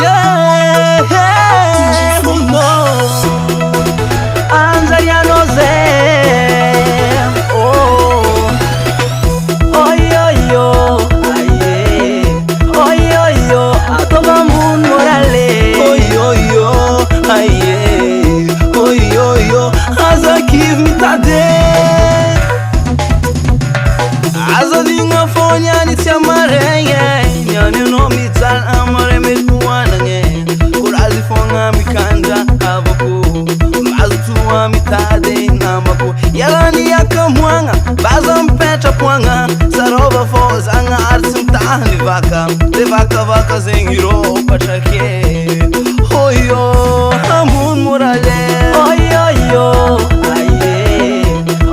Yeah, who knows? Anzariano Zem. Oh, oh yo yo, aye. Oh yo yo, atoba mun morale. Oh yo yo, aye. Oh yo yo, aza give me today. Aza dinga fonya ni tiamarenge. Nyane no mital amare me tuanange. Kurazi fonga mikanda abako. Mazutua mitade namako. Yalani yakamwanga, bazam pecha pwanga. Sarova foz anga arsim tahni vaka. De vaka zengiro pachake. Hoyo hamun murale. Hoyo yo, aye.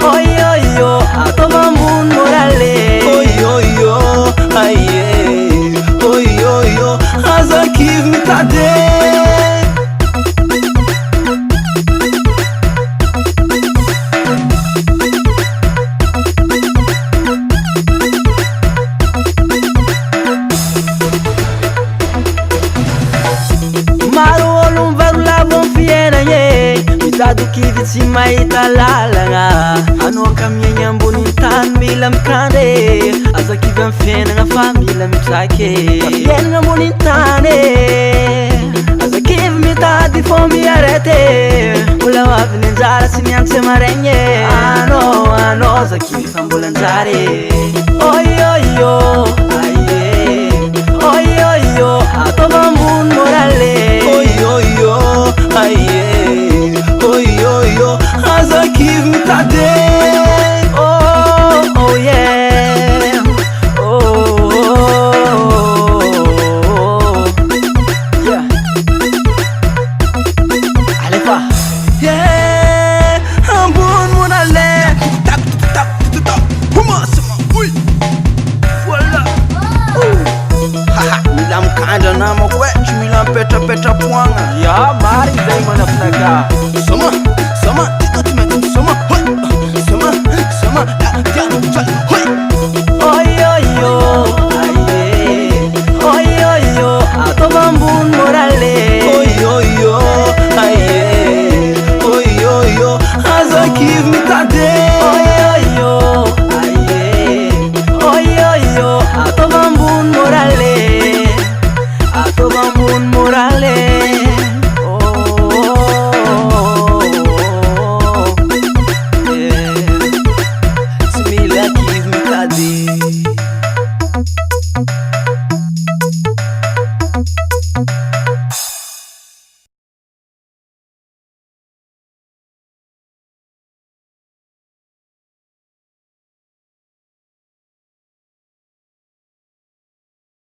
Hoyo yo, atoma mun murale. Hoyo yo, aye. Hoyo yo, aza give me today. Mitado kivitsi maita lalagna. Ano kamia nyamboni tany mila mikande. Aza kivy amy fiainagna fa mila mitrake. Fiainagna ambony tany. Aza kivy mitady fô miarete. Mbola avy ny anjara sy miantse maregny. Ano aza kivy fa mbola anjary. Oh yo yo.